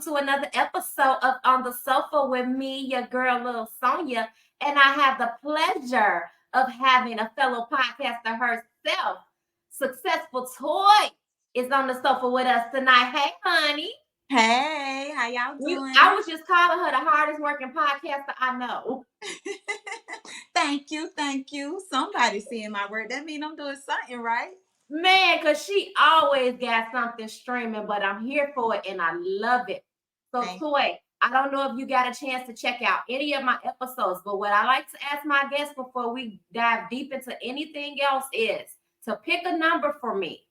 to another episode of On the Sofa with me, your girl, Lil Sonya. And I have the pleasure of having a fellow podcaster herself, Successful Toy, is on the sofa with us tonight. Hey, honey. Hey, how y'all doing? I was just calling her the hardest working podcaster I know. Thank you, thank you. Somebody seeing my work. That means I'm doing something right. Man, because she always got something streaming, but I'm here for it and I love it. So, Toy, I don't know if you got a chance to check out any of my episodes, but what I like to ask my guests before we dive deep into anything else is to pick a number for me,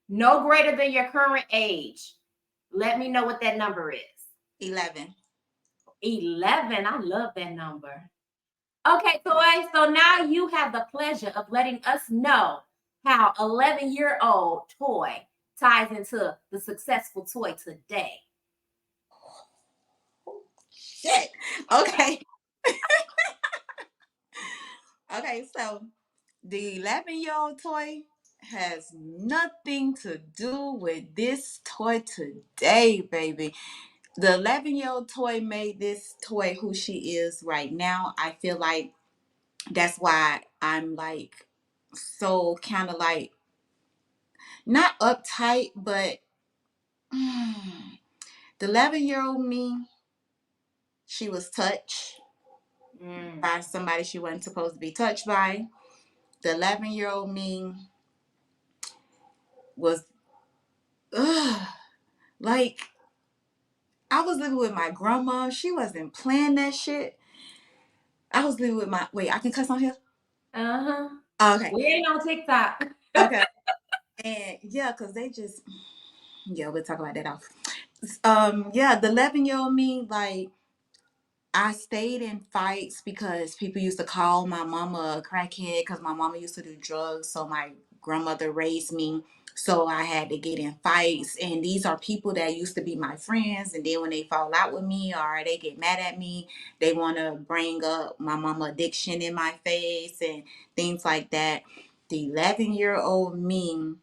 no greater than your current age. Let me know what that number is. 11. 11. I love that number. Okay, Toy, so now you have the pleasure of letting us know how 11-year-old Toy ties into the Successful Toy today. Shit. Okay. Okay, so the 11-year-old Toy has nothing to do with this toy today, baby. The 11-year-old Toy made this toy who she is right now. I feel like that's why I'm like so kind of like not uptight, but the 11-year-old me, she was touched by somebody she wasn't supposed to be touched by. The 11-year-old me was, like, I was living with my grandma. She wasn't playing that shit. I was living with my, wait, I can cuss on here? Uh-huh. Okay. We ain't on TikTok. Okay. And yeah, because they just, yeah, we'll talk about that off. Yeah, the 11-year-old me, like, I stayed in fights because people used to call my mama a crackhead because my mama used to do drugs. So my grandmother raised me. So I had to get in fights. And these are people that used to be my friends. And then when they fall out with me or they get mad at me, they want to bring up my mama addiction in my face and things like that. The 11-year-old me,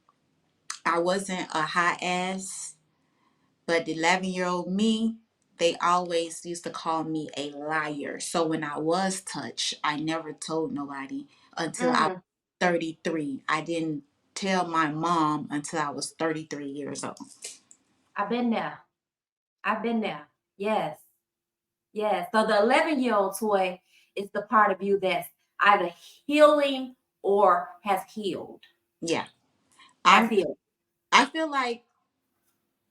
I wasn't a hot ass, but the 11-year-old me, they always used to call me a liar. So when I was touched, I never told nobody until I was 33. I didn't tell my mom until I was 33 years old. I've been there. Yes. Yes. So the 11-year-old Toy is the part of you that's either healing or has healed. Yeah. Has healed. I feel like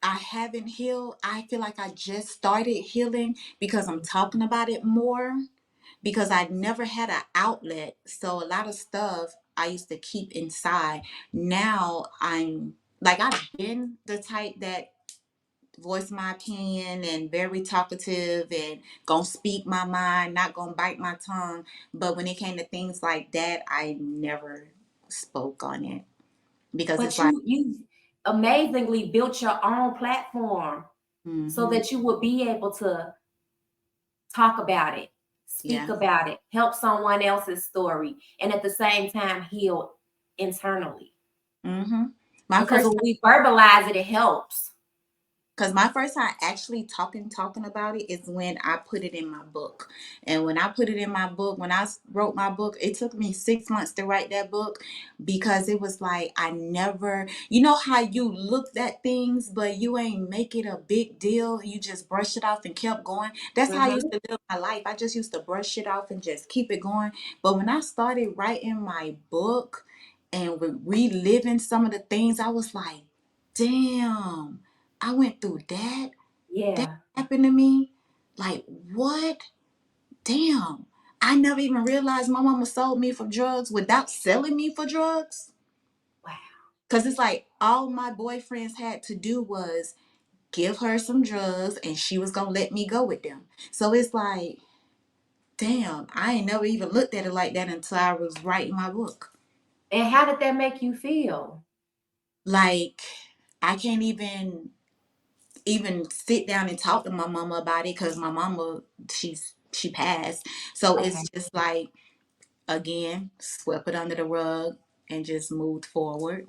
I haven't healed. I feel like I just started healing because I'm talking about it more, because I never had an outlet. So a lot of stuff I used to keep inside. Now I'm like, I've been the type that voice my opinion and very talkative and gonna speak my mind, not gonna bite my tongue. But when it came to things like that, I never spoke on it because But it's like, you amazingly built your own platform so that you would be able to talk about it, speak yeah. about it, help someone else's story, and at the same time heal internally. Because when we verbalize it, it helps. Because my first time actually talking about it is when I put it in my book. And when I put it in my book, when I wrote my book, it took me 6 months to write that book because it was like I never, you know how you looked at things, but you ain't make it a big deal. You just brush it off and kept going. That's how I used to live my life. I just used to brush it off and just keep it going. But when I started writing my book and reliving some of the things, I was like, damn. I went through that. Yeah. That happened to me. Like, what? Damn. I never even realized my mama sold me for drugs without selling me for drugs. Wow. Because it's like all my boyfriends had to do was give her some drugs and she was going to let me go with them. So it's like, damn, I ain't never even looked at it like that until I was writing my book. And how did that make you feel? Like, I can't even sit down and talk to my mama about it because my mama, she passed. So it's just like, again, swept it under the rug and just moved forward.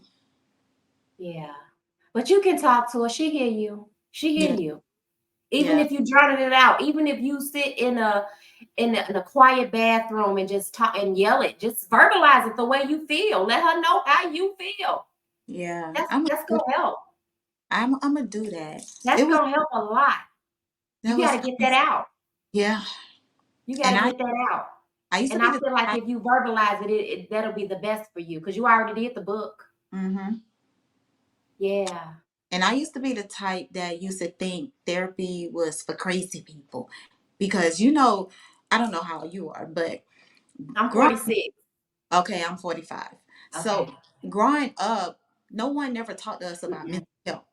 Yeah. But you can talk to her. She hear you. She hear Yeah. you. Even if you journal it out, even if you sit in a quiet bathroom and just talk and yell it, just verbalize it the way you feel. Let her know how you feel. Yeah, that's gonna help. I'm gonna do that. That's gonna help a lot. You gotta get that out. Yeah. You gotta get that out. I feel like if you verbalize it, that'll be the best for you because you already did the book. Mm-hmm. Yeah. And I used to be the type that used to think therapy was for crazy people because, you know, I don't know how you are, but I'm 46. Okay, I'm 45. Okay. So growing up, no one never talked to us about mental health.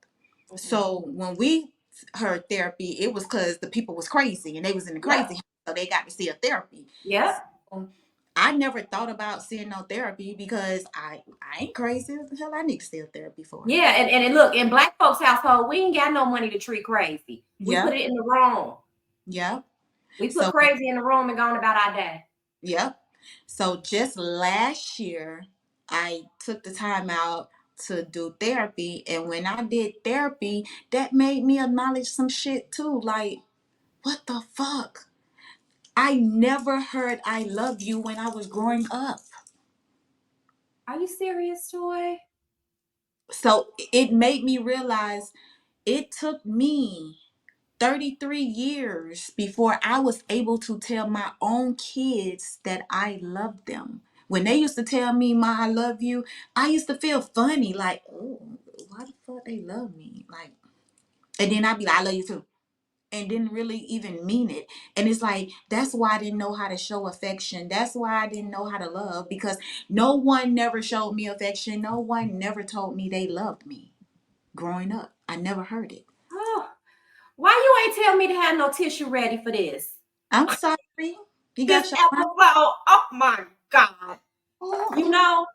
So when we heard therapy, it was because the people was crazy and they was in the crazy house, so they got to see a therapy. Yeah. So I never thought about seeing no therapy because I ain't crazy. What the hell I need to see a therapy for? Yeah, and look, in Black folks' household, we ain't got no money to treat crazy. We put it in the room. Yeah. We put crazy in the room and gone about our day. Yep. So just last year, I took the time out to do therapy. And when I did therapy, that made me acknowledge some shit too. Like, what the fuck? I never heard I love you when I was growing up. Are you serious, Joy? So it made me realize it took me 33 years before I was able to tell my own kids that I love them. When they used to tell me, "Ma, I love you," I used to feel funny, like, oh, why the fuck they love me? Like, and then I'd be like, "I love you too," and didn't really even mean it. And it's like, that's why I didn't know how to show affection. That's why I didn't know how to love, because no one never showed me affection. No one never told me they loved me growing up. I never heard it. Oh, why you ain't tell me to have no tissue ready for this? I'm sorry. You this episode. Oh my God. You know,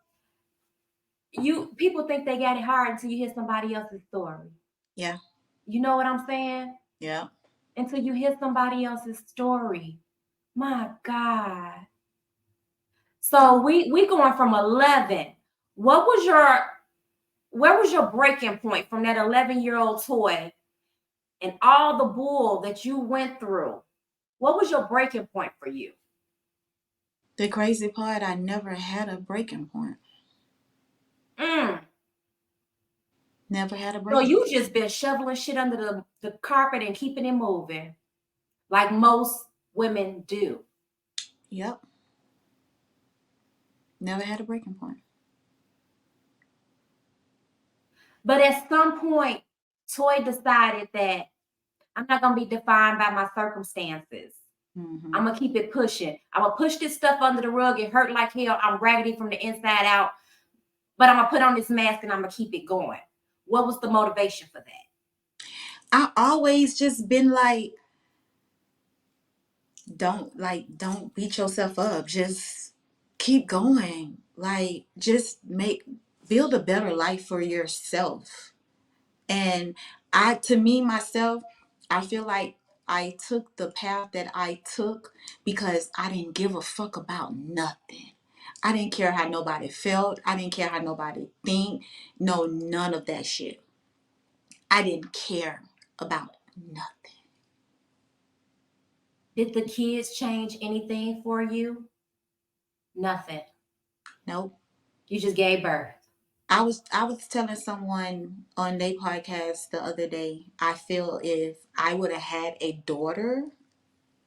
people think they got it hard until you hear somebody else's story. Yeah. You know what I'm saying? Yeah. Until you hear somebody else's story. My God. So we going from 11. Where was your breaking point from that 11-year-old toy and all the bull that you went through? What was your breaking point for you? The crazy part, I never had a breaking point. Never had a breaking point. So you just been shoveling shit under the carpet and keeping it moving like most women do. Yep. Never had a breaking point. But at some point, Toy decided that I'm not going to be defined by my circumstances. I'm going to keep it pushing. I'm going to push this stuff under the rug. It hurt like hell. I'm raggedy from the inside out. But I'm going to put on this mask and I'm going to keep it going. What was the motivation for that? I always just been like, don't beat yourself up. Just keep going. Like, just build a better life for yourself. And to me, myself, I feel like I took the path that I took because I didn't give a fuck about nothing. I didn't care how nobody felt. I didn't care how nobody think. No, none of that shit. I didn't care about nothing. Did the kids change anything for you? Nothing. Nope. You just gave birth. I was telling someone on their podcast the other day, I feel if I would have had a daughter,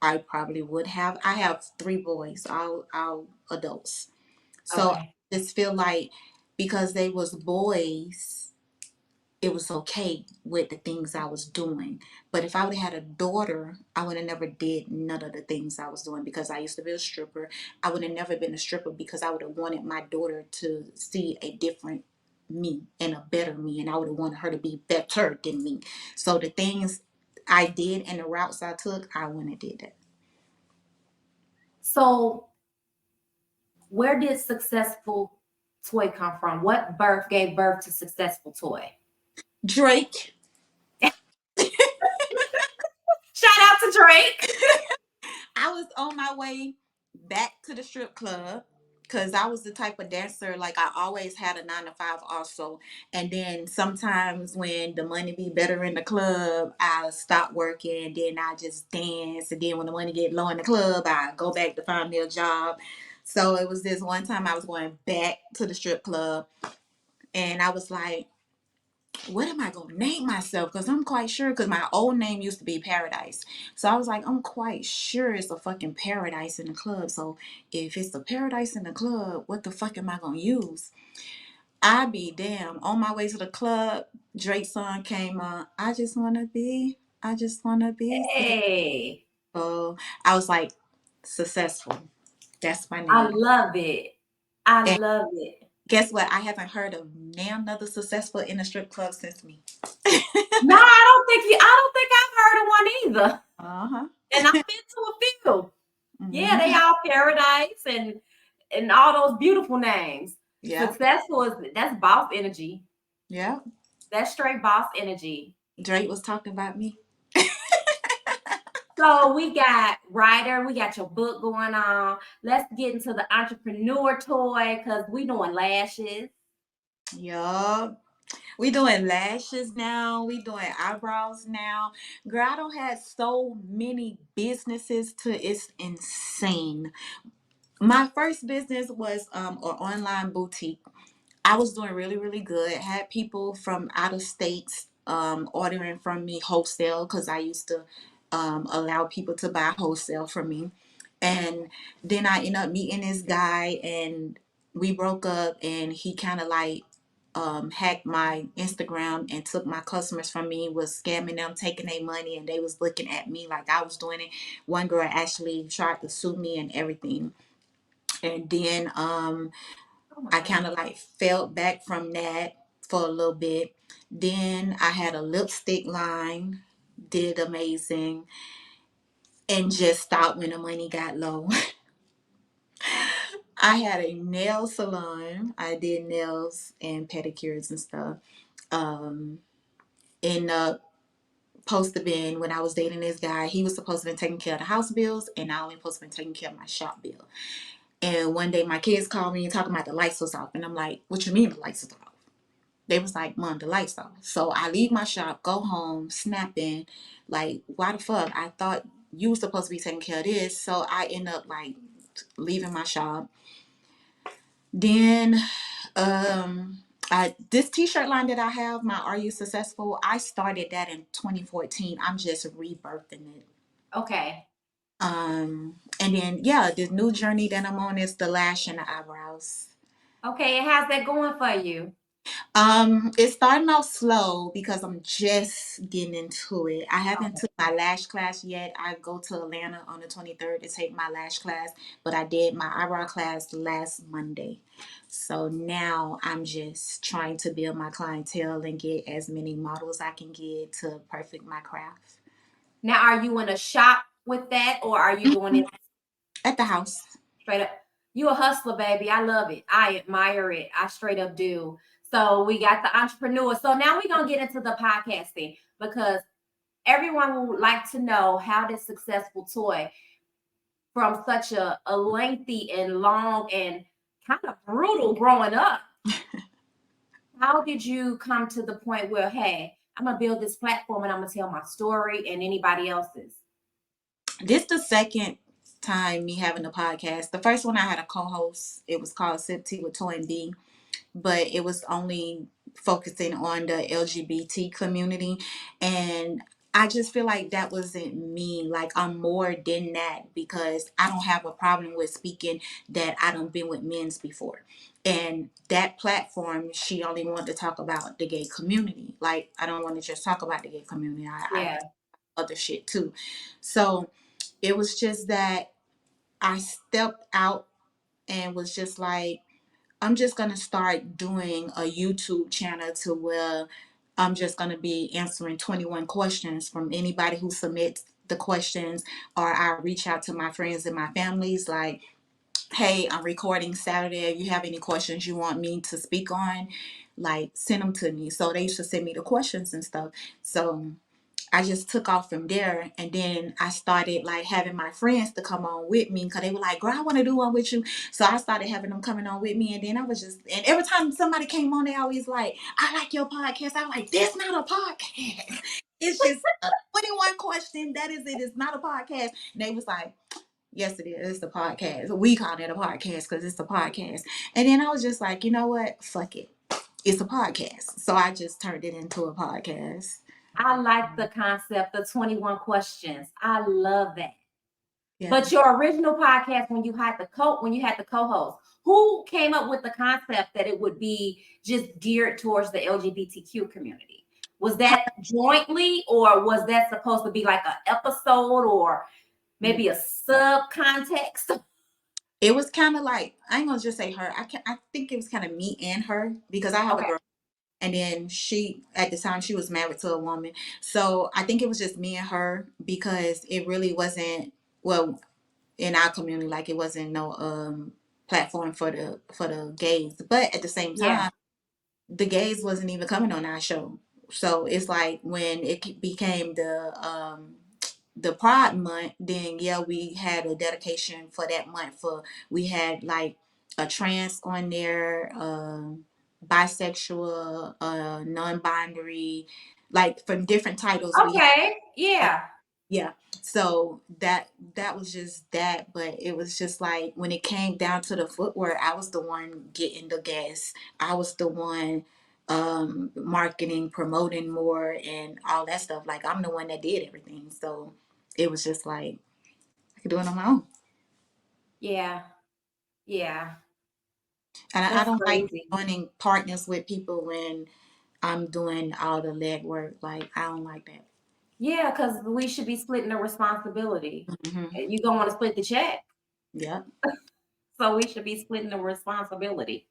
I probably would have. I have 3 boys, all adults. So I just feel like because they was boys, it was okay with the things I was doing. But if I would have had a daughter, I would have never did none of the things I was doing because I used to be a stripper. I would have never been a stripper because I would have wanted my daughter to see a different me and a better me, and I would have wanted her to be better than me. So the things I did and the routes I took, I wouldn't have did that. So where did successful Toy come from? What gave birth to successful Toy? Drake. Shout out to Drake. I was on my way back to the strip club because I was the type of dancer, like I always had a 9 to 5 also. And then sometimes when the money be better in the club, I stop working, then I just dance. And then when the money get low in the club, I go back to find me a job. So it was this one time I was going back to the strip club, and I was like, what am I going to name myself? Because I'm quite sure, because my old name used to be Paradise. So I was like, I'm quite sure it's a fucking paradise in the club. So if it's a paradise in the club, what the fuck am I going to use? I be damn. On my way to the club, Drake's song came on. I just want to be Hey, successful. I was like, successful. That's my I name. love it. I And love it. guess what? I haven't heard of now another successful in a strip club since me. No, I don't think I've heard of one either. Uh-huh. And I've been to a few. Yeah, they Hmm. all paradise and all those beautiful names. Yeah. Successful is that's boss energy. Yeah. That's straight boss energy. Drake was talking about me. So we got writer, we got your book going on. Let's get into the entrepreneur toy because we doing lashes. Yup. We doing lashes now. We doing eyebrows now. Girl, I don't have so many businesses to it's insane. My first business was an online boutique. I was doing really, really good. Had people from out of states ordering from me wholesale because I used to allow people to buy wholesale from me. And then I ended up meeting this guy, and we broke up, and he kind of like hacked my Instagram and took my customers from me, was scamming them, taking their money, and they was looking at me like I was doing it. One girl actually tried to sue me and everything. And then Oh my I kind of God. like fell back from that for a little bit. Then I had a lipstick line, did amazing, and just stopped when the money got low. I had a nail salon. I did nails and pedicures and stuff. Um, in supposed to been when I was dating this guy, he was supposed to be taking care of the house bills, and I only supposed to be taking care of my shop bill. And one day my kids called me and talking about the lights was off, and I'm like, "What you mean the lights is off?" They was like, "Mom, the lights off." So I leave my shop, go home, snapping, like, why the fuck? I thought you were supposed to be taking care of this. So I end up like leaving my shop. Then this t-shirt line that I have, my Are You Successful? I started that in 2014. I'm just rebirthing it. Okay. And then yeah, the new journey that I'm on is the lash and the eyebrows. Okay, and how's that going for you? It's starting off slow because I'm just getting into it. I haven't Okay. took my lash class yet. I go to Atlanta on the 23rd to take my lash class, but I did my eyebrow class last Monday. So now I'm just trying to build my clientele and get as many models I can get to perfect my craft. Now, are you in a shop with that or are you doing Mhm. it At the house. straight up? You a hustler, baby. I love it. I admire it. I straight up do. So we got the entrepreneur. So now we're gonna get into the podcasting because everyone would like to know how this successful toy from such a lengthy and long and kind of brutal growing up. How did you come to the point where, hey, I'm gonna build this platform and I'm gonna tell my story and anybody else's? This the second time me having a podcast. The first one I had a co-host. It was called Sip Tea with Toy and B, but it was only focusing on the LGBT community. And I just feel like that wasn't me. Like I'm more than that because I don't have a problem with speaking that I done been with men's before. And that platform, she only wanted to talk about the gay community. Like I don't want to just talk about the gay community. I Yeah. other shit too. So it was just that I stepped out and was just like, I'm just gonna start doing a YouTube channel to where I'm just gonna be answering 21 questions from anybody who submits the questions, or I reach out to my friends and my families like, hey, I'm recording Saturday. If you have any questions you want me to speak on, like send them to me. So they used to send me the questions and stuff. So I just took off from there, and then I started like having my friends to come on with me because they were like, "Girl, I want to do one with you." So I started having them coming on with me, and then I was just, and every time somebody came on, they always like, "I like your podcast." I was like, "This not a podcast. It's just a 21 question. That is it. It's not a podcast." And they was like, "Yes, it is. It's a podcast. We call it a podcast because it's a podcast." And then I was just like, you know what? Fuck it. It's a podcast. So I just turned it into a podcast. I like the concept of 21 questions. I love that. Yeah. But your original podcast, when you had the co-host, who came up with the concept that it would be just geared towards the LGBTQ community? Was that jointly, or was that supposed to be like an episode or maybe a sub context? It was kind of like, I ain't gonna just say her. I think it was kind of me and her because I have a girl, and then she, at the time, she was married to a woman. So I think it was just me and her because it really wasn't, well, in our community, like it wasn't no platform for the gays. But at the same time, the gays wasn't even coming on our show. So it's like when it became the Pride Month, then yeah, we had a dedication for that month. For we had like a trans on there, bisexual, non-binary, like from different titles. Okay, yeah. Yeah. So that was just that, but it was just like when it came down to the footwear, I was the one getting the gas. I was the one marketing, promoting more and all that stuff. Like I'm the one that did everything. So it was just like I could do it on my own. Yeah. Yeah. And I That's don't like crazy. joining partners with people when I'm doing all the legwork. Like I don't like that. Yeah, because we should be splitting the responsibility. Mm-hmm. And you don't want to split the check. Yeah. So we should be splitting the responsibility.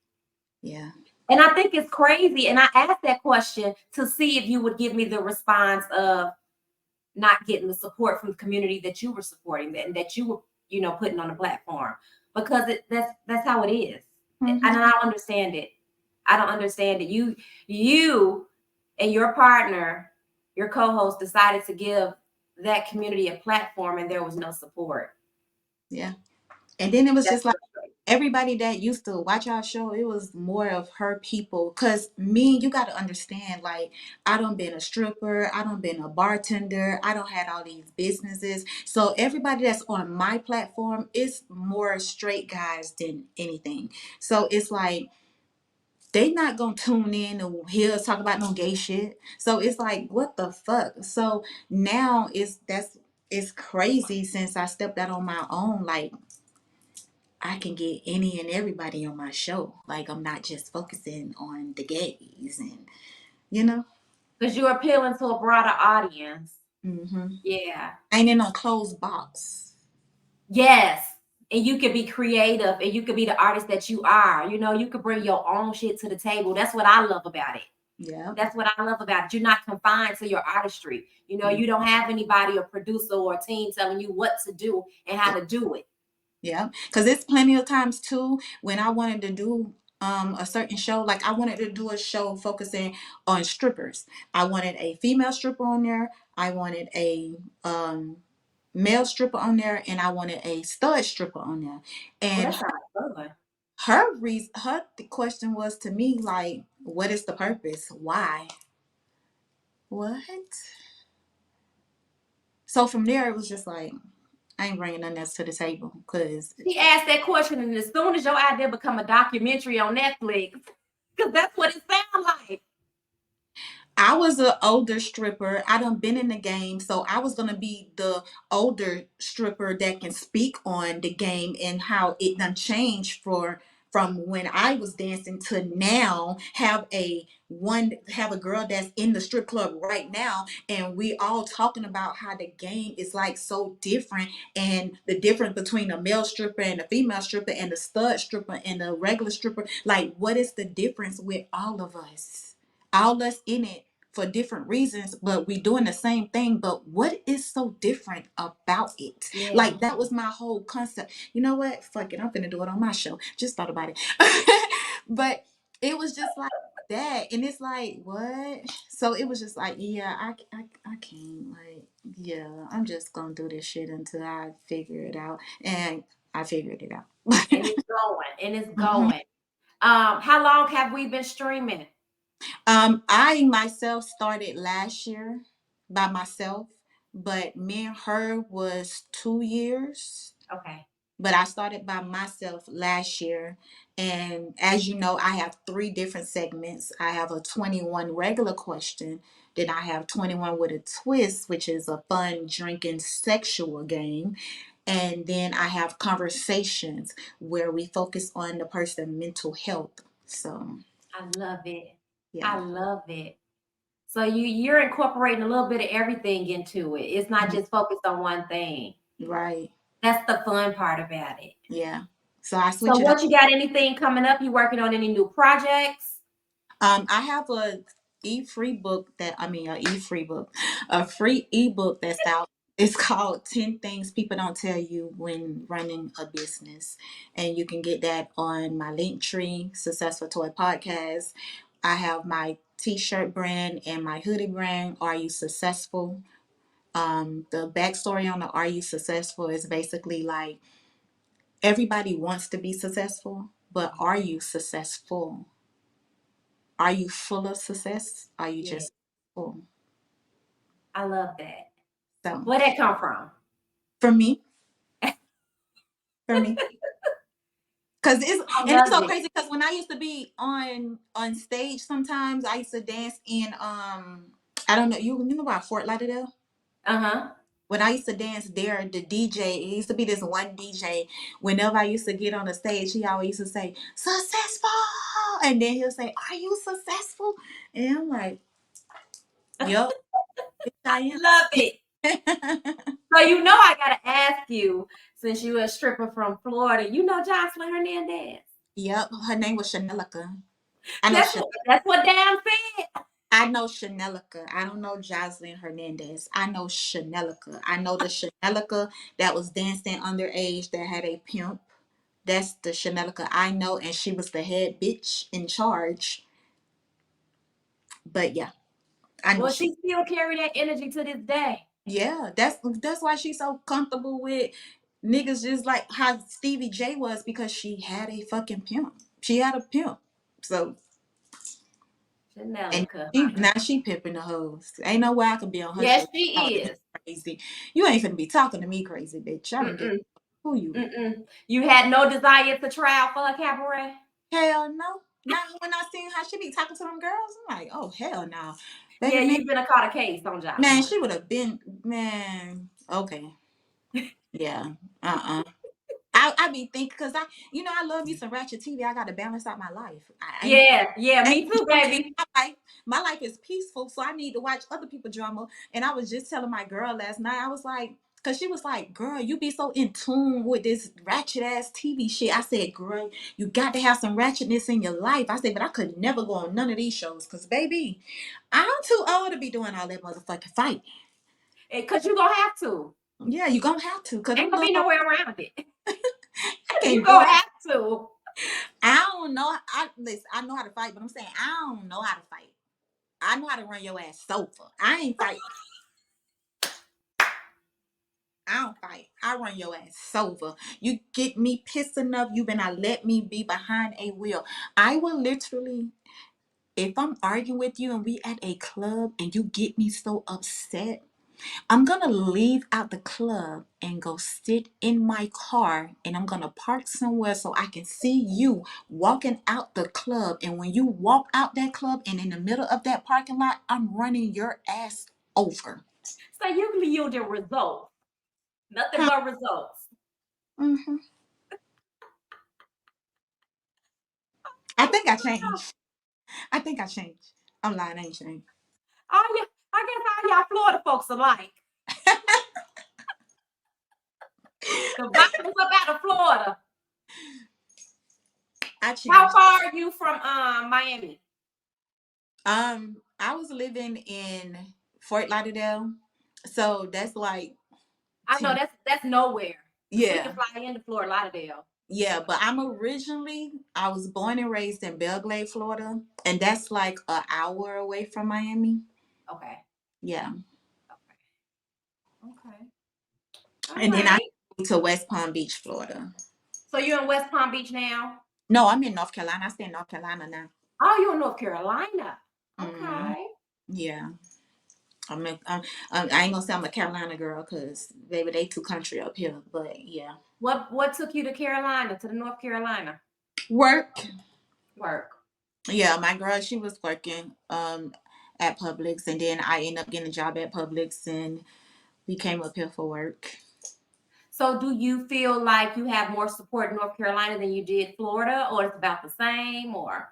Yeah. And I think it's crazy. And I asked that question to see if you would give me the response of not getting the support from the community that you were supporting and that you were, putting on the platform. Because that's how it is. Mm-hmm. And I don't understand it. I don't understand it. You and your partner, your co-host, decided to give that community a platform and there was no support. Yeah. And then it was That's just like everybody that used to watch our show, it was more of her people. Cause me, you got to understand, like, I done been a stripper, I done been a bartender, I don't had all these businesses. So everybody that's on my platform is more straight guys than anything. So it's like, they not gonna tune in and hear us talk about no gay shit. So it's like, what the fuck? So now it's crazy since I stepped out on my own. Like I can get any and everybody on my show. Like I'm not just focusing on the gays and because you're appealing to a broader audience. Mm-hmm. Yeah. Ain't in no closed box. Yes. And you could be creative and you could be the artist that you are. You could bring your own shit to the table. That's what I love about it. Yeah. That's what I love about it. You're not confined to your artistry. Mm-hmm. You don't have anybody, or producer or team telling you what to do and how to do it. Yeah. Because it's plenty of times too when I wanted to do a certain show, like I wanted to do a show focusing on strippers. I wanted a female stripper on there. I wanted a male stripper on there, and I wanted a stud stripper on there. And her question was to me like, what is the purpose? Why? What? So from there it was just like, I ain't bringing nothing else to the table because she asked that question, and as soon as your idea become a documentary on Netflix, because that's what it sounds like. I was an older stripper. I done been in the game, so I was gonna be the older stripper that can speak on the game and how it done changed from when I was dancing to now. Have a girl that's in the strip club right now, and we all talking about how the game is like so different, and the difference between a male stripper and a female stripper and the stud stripper and the regular stripper. Like, what is the difference with all of us? All us in it for different reasons, but we doing the same thing. But what is so different about it? Yeah. Like that was my whole concept. You know what? Fuck it. I'm finna do it on my show. Just thought about it. But it was just like that, and it's like, what? So it was just like, yeah, I can't, like, yeah, I'm just gonna do this shit until I figure it out, and I figured it out. And it's going, and it's Mhm. going. How long have we been streaming? I myself started last year by myself, but me and her was 2 years. Okay. But I started by myself last year. And as you know, I have three different segments. I have a 21 regular question. Then I have 21 with a twist, which is a fun drinking sexual game. And then I have conversations where we focus on the person's mental health. So, I love it. yeah. I love it. So you're incorporating a little bit of everything into it. It's not Mhm. just focused on one thing. Right. That's the fun part about it. Yeah. So I So switch it up. what, you got anything coming up? You working on any new projects? I have a free ebook that's out. It's called 10 Things People Don't Tell You When Running a Business. And you can get that on my Linktree, Successful Toy Podcast. I have my t-shirt brand and my hoodie brand, Are You Successful? The backstory on the Are You Successful is basically like everybody wants to be successful, but are you successful? Are you full of success? Are you Yeah, just full? I love that. So Where that come from? for me, for me, because I it's love so it. crazy. Because when I used to be on stage, sometimes I used to dance in I don't know, you know about Fort Lauderdale. Uh-huh. When I used to dance there, the DJ, it used to be this one DJ. Whenever I used to get on the stage, he always used to say, "Successful," and then he'll say, "Are you successful?" And I'm like, "Yup, bitch, I Love it. am." So I gotta ask you, since you a stripper from Florida, Jocelyn Hernandez. Yep, her name was Chanelica. I know That's what Dan said. I know Chanelica. I don't know Jocelyn Hernandez. I know Chanelica. I know the Chanelica that was dancing underage that had a pimp. That's the Chanelica I know, and she was the head bitch in charge. But yeah, I know Well, she. she still carry that energy to this day. Yeah, that's why she's so comfortable with niggas, just like how Stevie J was, because she had a fucking pimp. She had a pimp. So and Chanelica, now honey. she pimping the hoes. Ain't no way I can be on her show Yes, she talking to me is. crazy. You ain't finna be talking to me crazy, bitch. I don't give Mm-mm. who you is. Mm-mm. You had no desire to try out for a cabaret? Hell no. Not when I seen how she be talking to them girls. I'm like, oh hell no. Baby Yeah, man, you've been a caught a case on man, Jocelyn. she would have been man. Okay. Yeah. Uh-uh. I be thinking, because I love me some ratchet TV. I gotta balance out my life. I ain't Yeah, yeah, ain't me too, drama in baby. my life. My life is peaceful, so I need to watch other people drama. And I was just telling my girl last night, I was like, because she was like, girl, you be so in tune with this ratchet ass TV shit. I said, girl, you got to have some ratchetness in your life. I said, but I could never go on none of these shows, because baby, I'm too old to be doing all that motherfucking fight. Because you're going to have to. Yeah, you gonna have to, because Ain't them going to little be nowhere around it. I You can't do going it. to have to. I don't know. Listen, I know how to fight, but I'm saying I don't know how to fight. I know how to run your ass sofa. I ain't fight. I don't fight. I run your ass sofa. You get me pissed enough, you better let me be behind a wheel. I will literally, if I'm arguing with you and we at a club and you get me so upset, I'm gonna leave out the club and go sit in my car, and I'm gonna park somewhere so I can see you walking out the club. And when you walk out that club and in the middle of that parking lot, I'm running your ass over. So you yielding results. Nothing Huh? but results. Hmm. I think I changed. I think I changed. I'm lying, I ain't changed. I guess all y'all Florida folks alike. The vibe is up out of Florida. I How changed. far are you from Miami? I was living in Fort Lauderdale, so that's like I know 10. that's nowhere. We Yeah. can fly into Fort Lauderdale. Yeah, but I was born and raised in Belgrade, Florida, and that's like an hour away from Miami. Okay. Yeah. Okay. All And then I right. moved to West Palm Beach, Florida. So you're in West Palm Beach now? No, I'm in North Carolina. I stay in North Carolina now. Oh, you're in North Carolina. Mm-hmm. Okay. Yeah. I ain't gonna say I'm a Carolina girl because baby, they too country up here. But yeah. What took you to Carolina, to the North Carolina? Work. Work. Yeah, my girl, she was working at Publix, and then I ended up getting a job at Publix, and we came up here for work. So do you feel like you have more support in North Carolina than you did Florida, or it's about the same, or?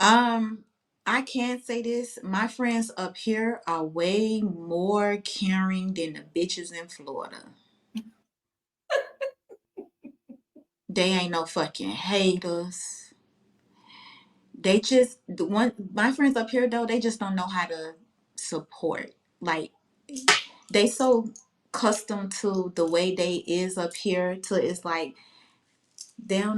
Um, I can say this. My friends up here are way more caring than the bitches in Florida. They ain't no fucking haters. They just the one my friends up here though, they just don't know how to support. Like they so accustomed to the way they is up here to it's like they don't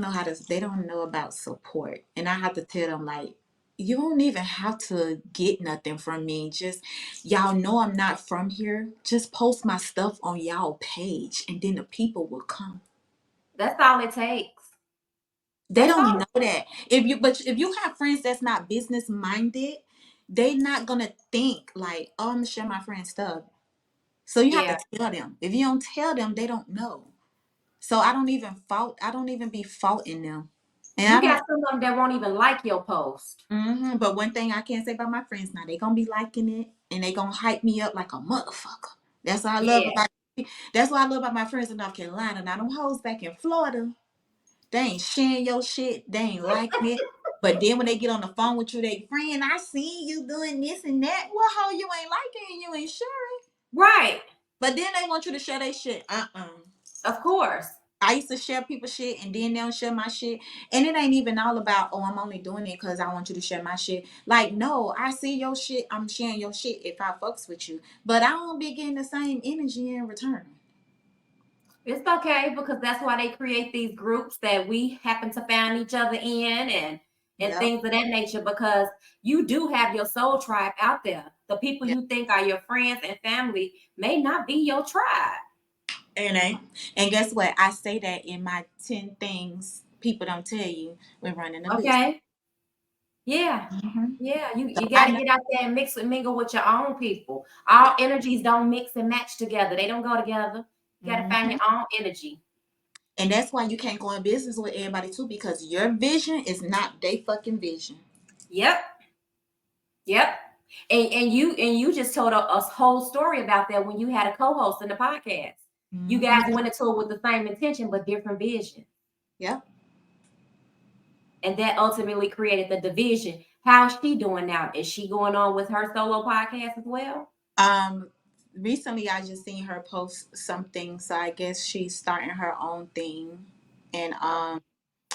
know about support. And I have to tell them like you don't even have to get nothing from me. Just y'all know I'm not from here. Just post my stuff on y'all page and then the people will come. That's all it takes. They That's don't all. know that. If you have friends that's not business minded, they not gonna think like, oh, I'm gonna share my friend's stuff. So you have to Yeah. tell them. If you don't tell them, they don't know. So I don't even be faulting them. And You I don't. got some of them that won't even like your post. But one thing I can't say about my friends now, they gonna be liking it and they gonna hype me up like a motherfucker. That's what I love Yeah. about. That's what I love about my friends in North Carolina. Now them hoes back in Florida, they ain't sharing your shit. They ain't liking it. But then when they get on the phone with you, they friend, I see you doing this and that. Well, how you ain't liking and you ain't sharing. Right. But then they want you to share their shit. Of course. I used to share people's shit and then they don't share my shit. And it ain't even all about, oh, I'm only doing it because I want you to share my shit. Like, no, I see your shit. I'm sharing your shit if I fucks with you. But I don't be getting the same energy in return. It's okay because that's why they create these groups that we happen to find each other in and Yep. things of that nature because you do have your soul tribe out there. The people Yep. you think are your friends and family may not be your tribe. And guess what? I say that in my 10 things people don't tell you when running a business. Okay. Yeah. Mm-hmm. Yeah. So You got I to know. get out there and mix and mingle with your own people. All energies don't mix and match together. They don't go together. You got to find Mm-hmm. your own energy. And that's why you can't go in business with everybody too, because your vision is not their fucking vision. Yep. Yep. And you just told a whole story about that when you had a co-host in the podcast. You guys Mm-hmm. went into it with the same intention but different vision. Yep. And that ultimately created the division. How's she doing now? Is she going on with her solo podcast as well? Um, Recently I just seen her post something, so I guess she's starting her own thing. And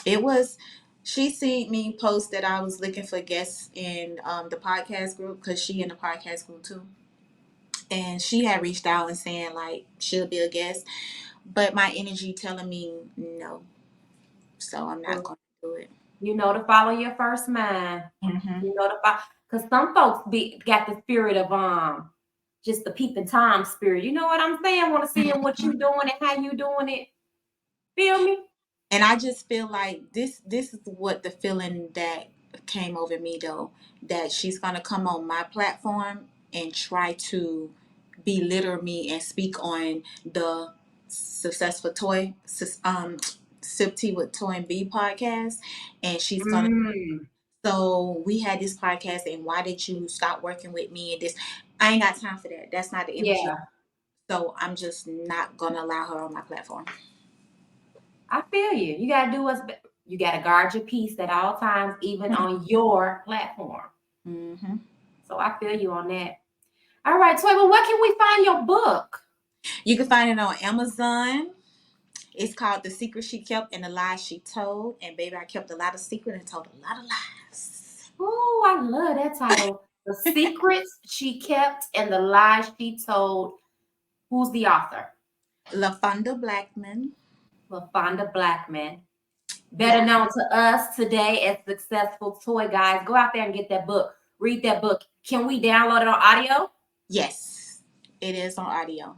it was she seen me post that I was looking for guests in the podcast group because she in the podcast group too. And she had reached out and saying like she'll be a guest, but my energy telling me no, so I'm not Well, going to do it. you know to follow your first mind. Mm-hmm. You know to follow because some folks got the spirit of just the peeping Tom spirit. You know what I'm saying? Want to see what you doing and how you doing it. Feel me? And I just feel like this is what the feeling that came over me though, that she's gonna come on my platform and try to belittle me and speak on the successful sip tea with Toy and B podcast, and she's gonna. Mm, So we had this podcast, and why did you stop working with me? And this, I ain't got time for that. That's not the energy. yeah, So I'm just not gonna allow her on my platform. I feel you. You gotta do what's you gotta guard your peace at all times, even on your platform. Mm-hmm. So I feel you on that. All right, Toy, well, where can we find your book? You can find it on Amazon. It's called The Secret She Kept and the Lies She Told. And baby, I kept a lot of secret and told a lot of lies. Oh, I love that title. The secrets she kept and the lies she told. Who's the author? LaFonda Blackmon. LaFonda Blackmon, better known to us today as Successful Toy Guys. Go out there and get that book. Read that book. Can we download it on audio? Yes, it is on audio.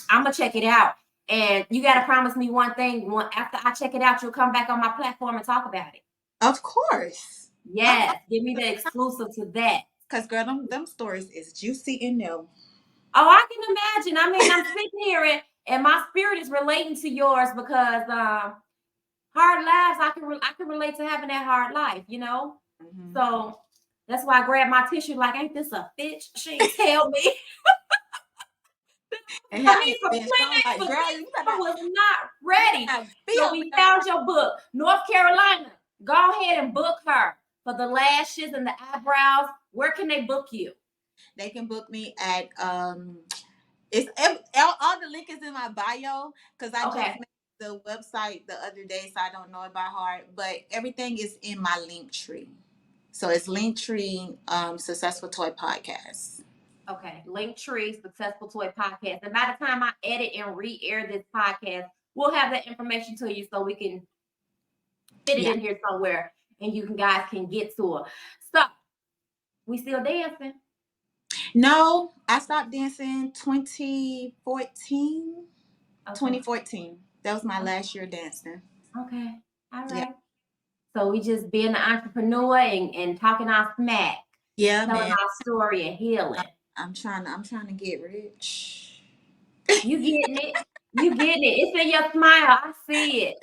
I'm gonna check it out. And you gotta promise me one thing. After I check it out, you'll come back on my platform and talk about it. Of course. Yes, give me the exclusive to that. Cause girl, them stories is juicy and new. Oh, I can imagine. I mean, I'm sitting here and my spirit is relating to yours because hard lives, I can relate to having that hard life, you know. Mm-hmm. So that's why I grabbed my tissue. Like, ain't this a bitch? She tell me. And I was not ready. So we found your book, North Carolina. Go ahead and book her for the lashes and the eyebrows. Where can they book you? They can book me at it's all the link is in my bio because I just made the website the other day, so I don't know it by heart. But everything is in my link tree. So it's Linktree Successful Toy Podcast. Okay, Linktree Successful Toy Podcast. And by the time I edit and re-air this podcast, we'll have that information to you so we can fit it in here somewhere and you guys can get to it. So, we still dancing? No, I stopped dancing 2014. 2014. That was my last year dancing. Okay, all right. Yeah. So we just being an entrepreneur and talking our smack. Yeah, telling our story and healing. I'm trying to get rich. You getting it? You getting it? It's in your smile. I see it.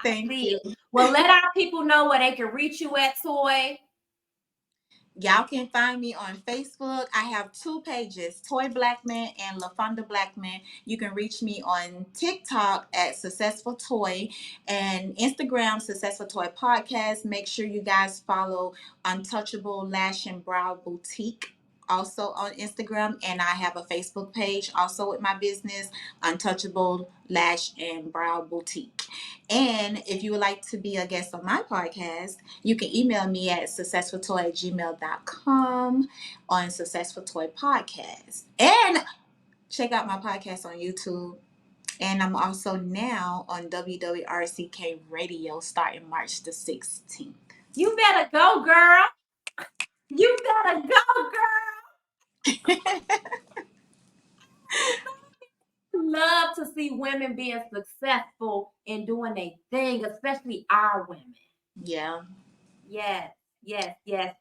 Thank you. Well, let our people know where they can reach you at, Toy. Y'all can find me on Facebook. I have 2 pages, Toy Blackmon and LaFonda Blackmon. You can reach me on TikTok at Successful Toy and Instagram, Successful Toy Podcast. Make sure you guys follow Untouchable Lash and Brow Boutique also on Instagram, and I have a Facebook page also with my business, Untouchable Lash and Brow Boutique. And if you would like to be a guest on my podcast, you can email me at successfultoy@gmail.com on Successful Toy Podcast. And check out my podcast on YouTube. And I'm also now on WWRCK Radio starting March the 16th. You better go, girl. You better go, girl. Love to see women being successful in doing their thing, especially our women. Yeah. Yes.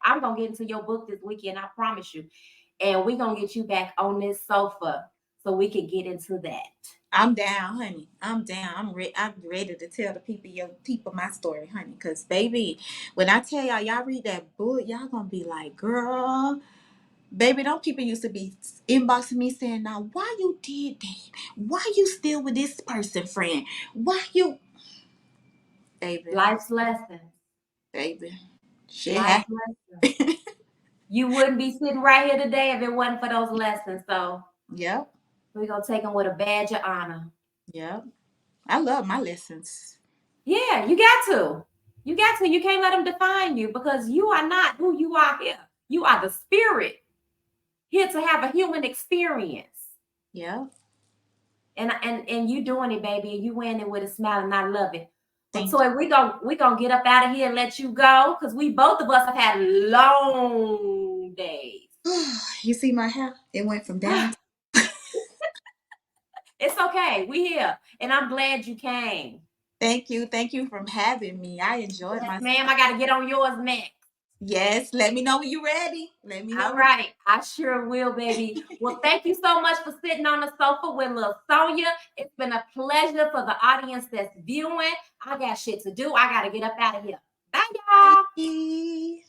I'm gonna get into your book this weekend, I promise you. And we're gonna get you back on this sofa so we can get into that. I'm down, honey. I'm down. I'm ready to tell the people my story, honey. Cause baby, when I tell y'all read that book, y'all gonna be like, girl. Baby, them people used to be inboxing me saying, now, why you did that? Why you still with this person, friend? Why you... Baby. Life's lessons. Baby. Shit happens. You wouldn't be sitting right here today if it wasn't for those lessons. So, yep. We're going to take them with a badge of honor. Yep. I love my lessons. Yeah, you got to. You can't let them define you because you are not who you are here. You are the spirit. Here to have a human experience. Yeah. And you doing it, baby, and you wearing it with a smile, and I love it. So we gonna get up out of here and let you go because we both of us have had long days. You see my hair? It went from down. It's okay. We here, and I'm glad you came. Thank you for having me. I enjoyed myself. Ma'am, I gotta get on yours next. Yes, let me know when you're ready. Let me know. All right, I sure will, baby. Well, thank you so much for sitting on the sofa with Lil Sonya. It's been a pleasure for the audience that's viewing. I got shit to do. I got to get up out of here. Bye, y'all. Bye.